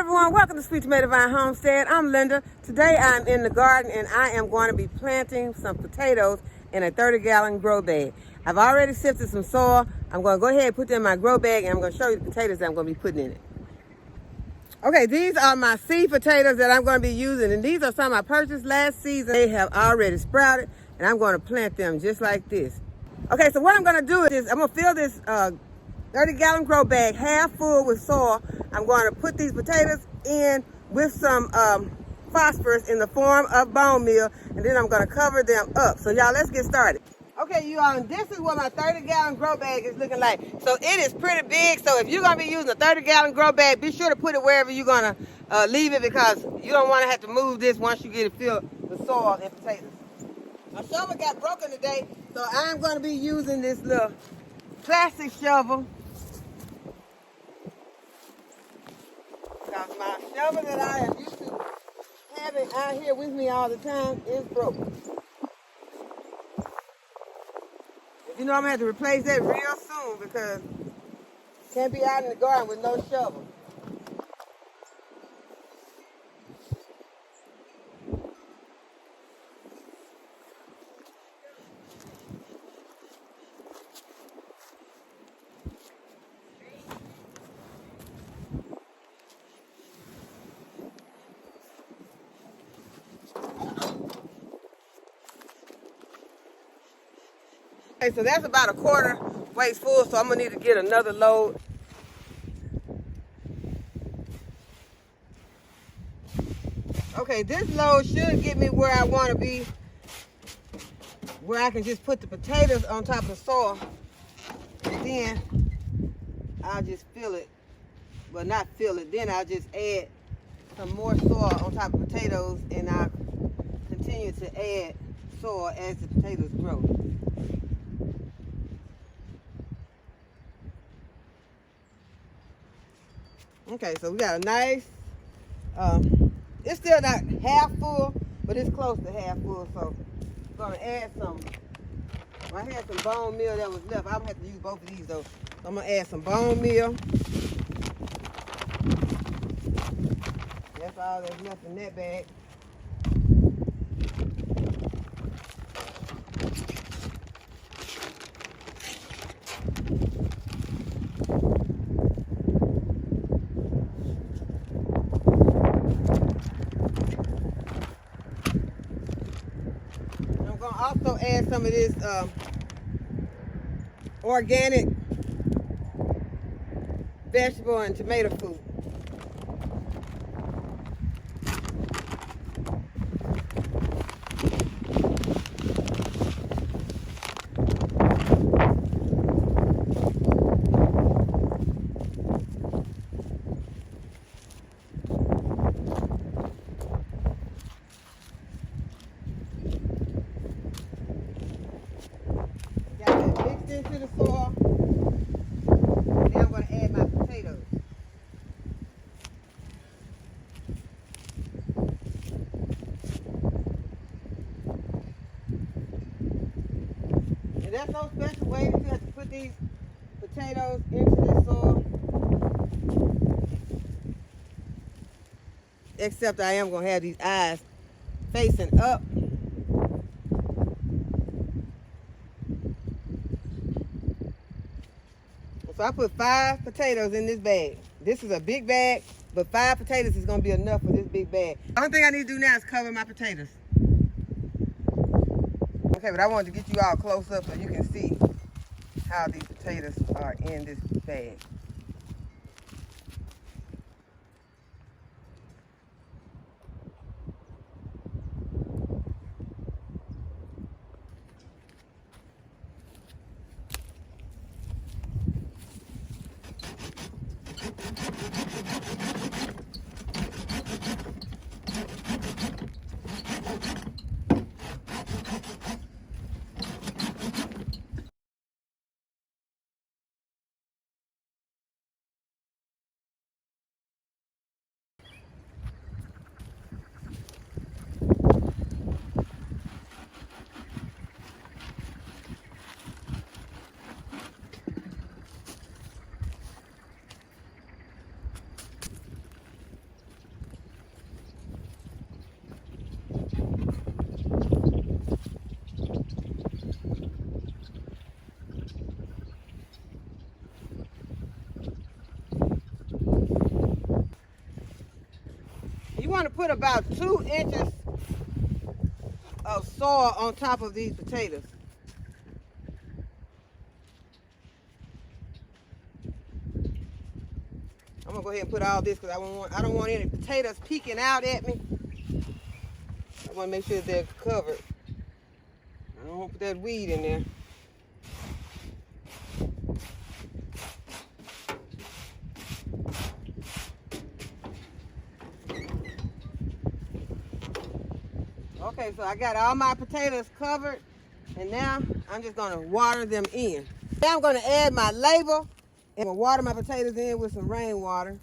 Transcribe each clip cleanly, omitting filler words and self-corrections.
everyone, welcome to Sweet Tomato Vine Homestead. I'm Linda. Today I'm in the garden and I am going to be planting some potatoes in a 30-gallon grow bag. I've already sifted some soil. I'm going to go ahead and put them in my grow bag and I'm going to show you the potatoes that I'm going to be putting in it. Okay, these are my seed potatoes that I'm going to be using, and these are some I purchased last season. They have already sprouted and I'm going to plant them just like this. Okay, so what I'm going to do is I'm going to fill this 30-gallon grow bag half full with soil. I'm going to put these potatoes in with some phosphorus in the form of bone meal, and then I'm going to cover them up. So y'all, let's get started. Okay, you all, this is what my 30-gallon grow bag is looking like. So it is pretty big. So if you're going to be using a 30-gallon grow bag, be sure to put it wherever you're going to leave it, because you don't want to have to move this once you get it filled with soil and potatoes. My shovel got broken today, so I'm going to be using this little plastic shovel. Because my shovel that I am used to having out here with me all the time is broken. You know I'm going to have to replace that real soon, because can't be out in the garden with no shovel. Okay, so that's about a quarter waist full, so I'm going to need to get another load. Okay, this load should get me where I want to be, where I can just put the potatoes on top of the soil, and then I'll just fill it, well, not fill it, then I'll just add some more soil on top of potatoes, and I'll continue to add soil as the potatoes grow. Okay, so we got a nice, it's still not half full, but it's close to half full. So I'm gonna add some, I had some bone meal that was left. I'm gonna have to use both of these though. So I'm gonna add some bone meal. That's all that's left in that bag. Also add some of this organic vegetable and tomato food. Into the soil, and then I'm going to add my potatoes. And there's no special way that you have to put these potatoes into the soil, except I am going to have these eyes facing up. So I put 5 potatoes in this bag. This is a big bag, but 5 potatoes is gonna be enough for this big bag. The only thing I need to do now is cover my potatoes. Okay, but I wanted to get you all close up so you can see how these potatoes are in this bag. want to put about 2 inches of soil on top of these potatoes. I'm gonna go ahead and put all this because I don't want any potatoes peeking out at me. I want to make sure they're covered. I don't want to put that weed in there. Okay, so I got all my potatoes covered, and now I'm just gonna water them in. Now I'm gonna add my label and water my potatoes in with some rainwater.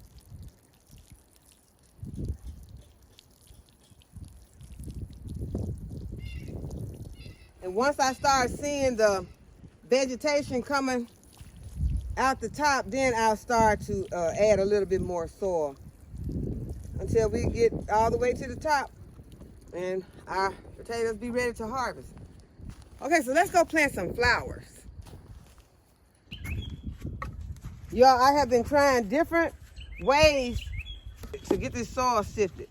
And once I start seeing the vegetation coming out the top, then I'll start to add a little bit more soil until we get all the way to the top and our potatoes be ready to harvest. Okay, so let's go plant some flowers. Y'all, I have been trying different ways to get this soil sifted.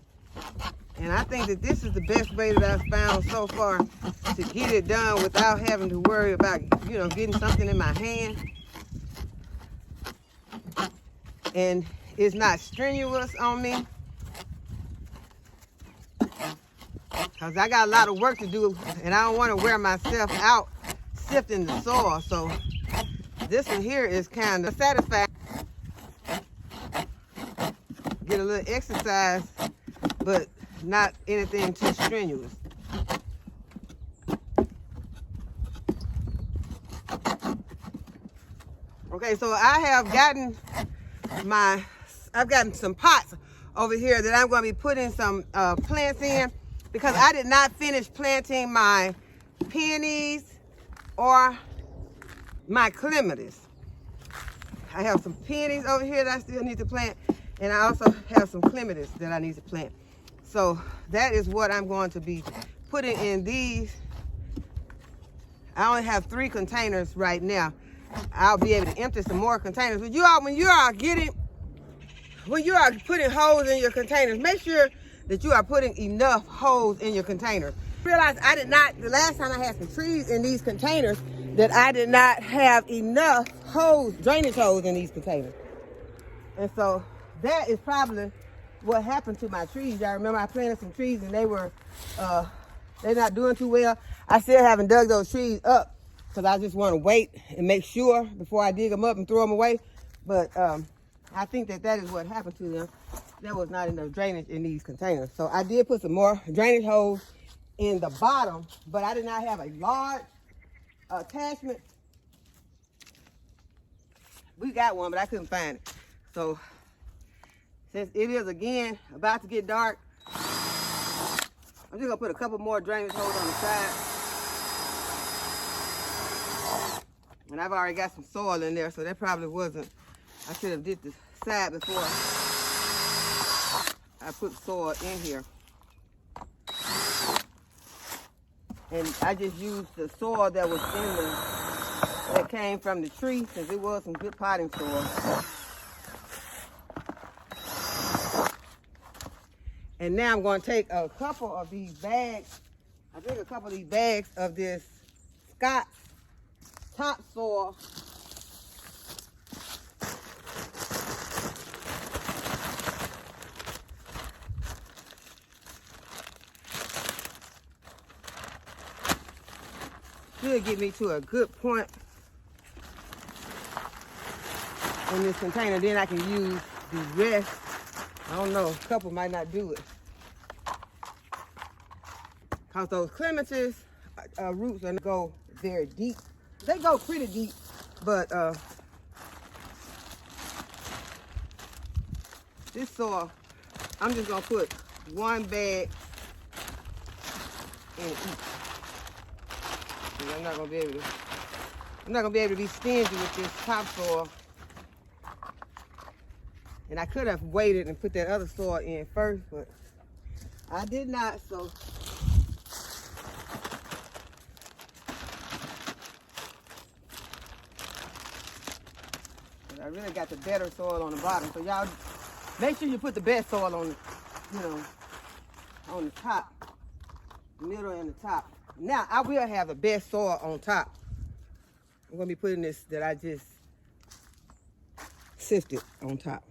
And I think that this is the best way that I've found so far to get it done without having to worry about, you know, getting something in my hand. And it's not strenuous on me. Because I got a lot of work to do and I don't want to wear myself out sifting the soil. So this one here is kind of satisfying. Get a little exercise, but not anything too strenuous. Okay, so I've gotten some pots over here that I'm going to be putting some plants in, because I did not finish planting my peonies or my clematis. I have some peonies over here that I still need to plant, and I also have some clematis that I need to plant. So that is what I'm going to be putting in these. I only have 3 containers right now. I'll be able to empty some more containers. But you all, when you are putting holes in your containers, make sure that you are putting enough holes in your container. Realize I did not, the last time I had some trees in these containers, that I did not have enough holes, drainage holes in these containers. And so that is probably what happened to my trees. I remember I planted some trees and they're not doing too well. I still haven't dug those trees up because I just want to wait and make sure before I dig them up and throw them away. But I think that is what happened to them. There was not enough drainage in these containers. So I did put some more drainage holes in the bottom, but I did not have a large attachment. We got one, but I couldn't find it. So since it is again about to get dark, I'm just gonna put a couple more drainage holes on the side. And I've already got some soil in there, so that probably wasn't, I should have did the side before I put soil in here. And I just used the soil that was that came from the tree, because it was some good potting soil. And now I'm going to take a couple of these bags. I think a couple of these bags of this Scott's topsoil. Should get me to a good point in this container. Then I can use the rest. I don't know, a couple might not do it. Because those clematis roots are go very deep. They go pretty deep, but this soil, I'm just gonna put 1 bag in each. I'm not gonna be able to be stingy with this topsoil. And I could have waited and put that other soil in first, but I did not, so. But I really got the better soil on the bottom. So y'all, make sure you put the best soil on, on the top, middle and the top. Now I will have the best soil on top. I'm gonna be putting this that I just sifted on top.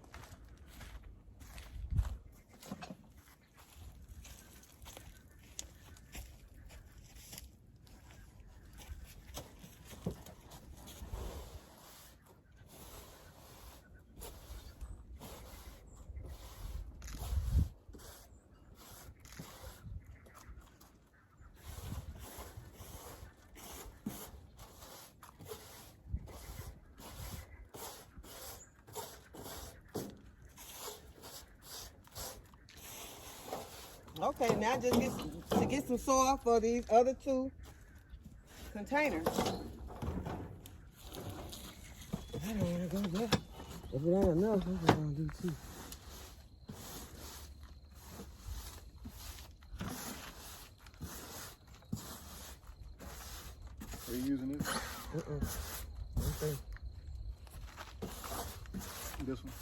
Okay, now just get some soil for these other two containers. I don't want to go there. If it ain't enough, I'm going to do two. Are you using this? Okay. This one?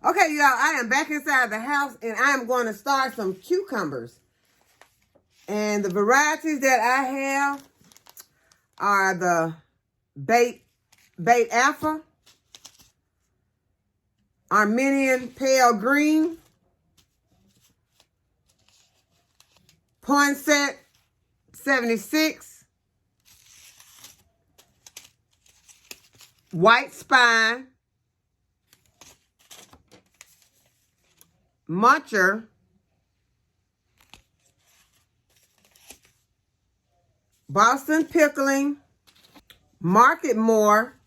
Okay, y'all, I am back inside the house and I am going to start some cucumbers. And the varieties that I have are the Bait Alpha, Armenian Pale Green, Poinsett 76, White Spine, Muncher, Boston Pickling, Market More,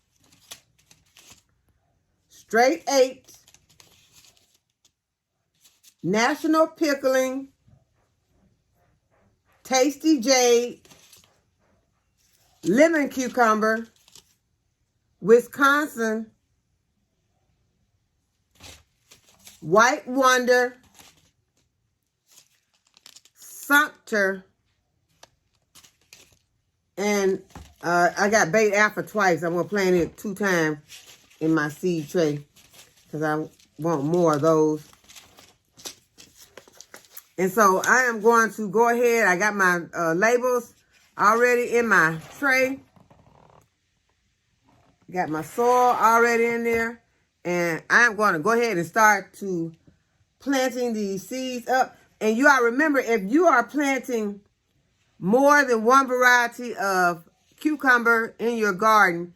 Straight 8, National Pickling, Tasty Jade, Lemon Cucumber, Wisconsin, White Wonder, Sumter, and I got Bait Alpha twice. I'm going to plant it 2 times in my seed tray because I want more of those. And so I am going to go ahead. I got my labels already in my tray. Got my soil already in there. And I'm going to go ahead and start to planting these seeds up. And you all remember, if you are planting more than one variety of cucumber in your garden,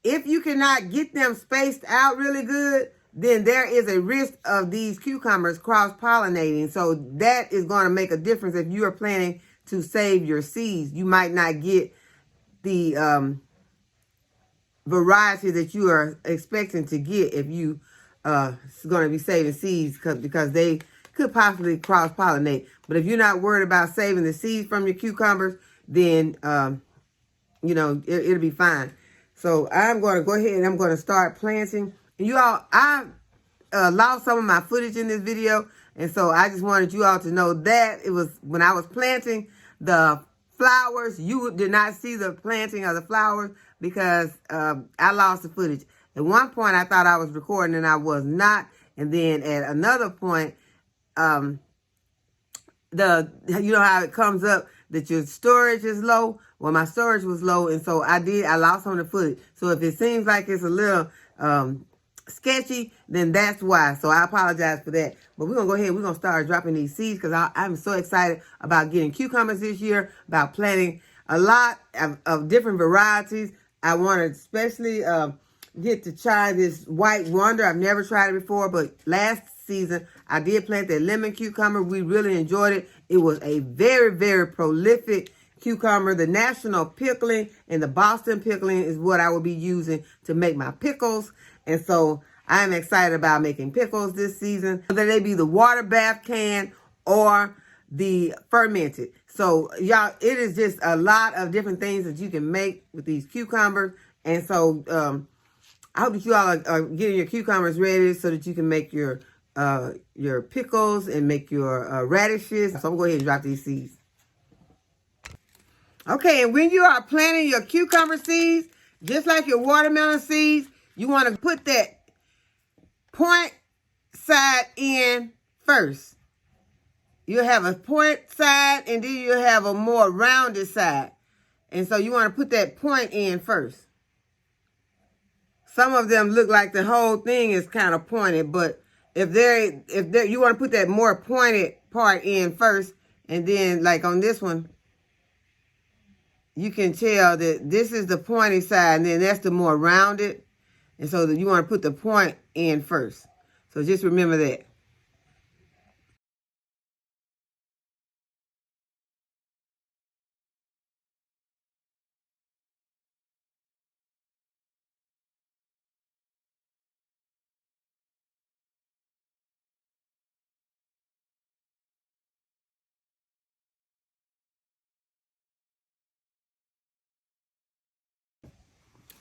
if you cannot get them spaced out really good, then there is a risk of these cucumbers cross-pollinating. So that is going to make a difference if you are planning to save your seeds. You might not get the variety that you are expecting to get if you going to be saving seeds because they could possibly cross-pollinate. But if you're not worried about saving the seeds from your cucumbers, then, you know, it'll be fine. So I'm going to go ahead and I'm going to start planting. And you all, I lost some of my footage in this video. And so I just wanted you all to know that it was when I was planting the flowers, you did not see the planting of the flowers because I lost the footage. At one point, I thought I was recording and I was not. And then at another point, you know how it comes up that your storage is low? Well, my storage was low, and so I lost some of the footage. So if it seems like it's a little sketchy, then that's why. So I apologize for that. But we're going to go ahead. We're going to start dropping these seeds because I'm so excited about getting cucumbers this year, about planting a lot of different varieties. I want to especially get to try this White Wonder. I've never tried it before, but last season I did plant that lemon cucumber. We really enjoyed it. It was a very, very prolific cucumber. The National Pickling and the Boston Pickling is what I will be using to make my pickles. And so I'm excited about making pickles this season, whether they be the water bath can or the fermented. So y'all, it is just a lot of different things that you can make with these cucumbers. And so I hope that you all are getting your cucumbers ready so that you can make your your pickles and make your radishes. So I'm gonna go ahead and drop these seeds. Okay, and when you are planting your cucumber seeds, just like your watermelon seeds, you want to put that point side in first. You'll have a point side, and then you'll have a more rounded side. And so you want to put that point in first. Some of them look like the whole thing is kind of pointed, but if you want to put that more pointed part in first, and then like on this one, you can tell that this is the pointy side, and then that's the more rounded. And so you want to put the point in first. So just remember that.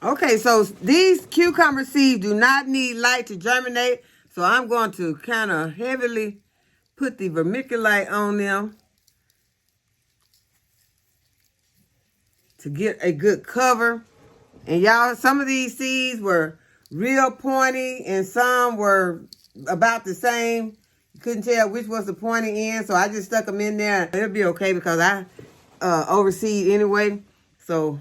Okay, so these cucumber seeds do not need light to germinate. So I'm going to kind of heavily put the vermiculite on them to get a good cover. And y'all, some of these seeds were real pointy and some were about the same. You couldn't tell which was the pointy end, so I just stuck them in there. It'll be okay because I overseed anyway. So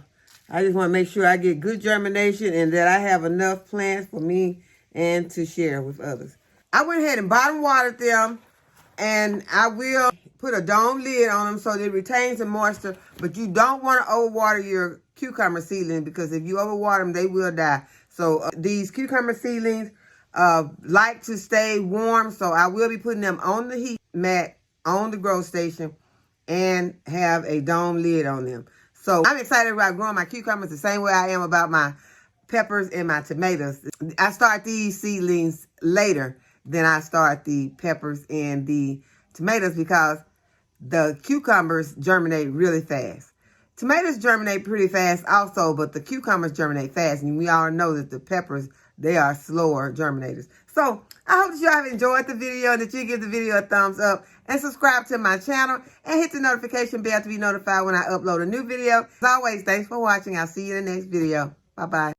I just want to make sure I get good germination and that I have enough plants for me and to share with others. I went ahead and bottom watered them, and I will put a dome lid on them so that it retains the moisture, but you don't want to overwater your cucumber seedling because if you overwater them, they will die. So these cucumber seedlings like to stay warm, so I will be putting them on the heat mat on the grow station and have a dome lid on them. So I'm excited about growing my cucumbers the same way I am about my peppers and my tomatoes. I start these seedlings later than I start the peppers and the tomatoes because the cucumbers germinate really fast. Tomatoes germinate pretty fast also, but the cucumbers germinate fast. And we all know that the peppers, they are slower germinators. So I hope that you have enjoyed the video and that you give the video a thumbs up and subscribe to my channel and hit the notification bell to be notified when I upload a new video. As always, thanks for watching. I'll see you in the next video. Bye-bye.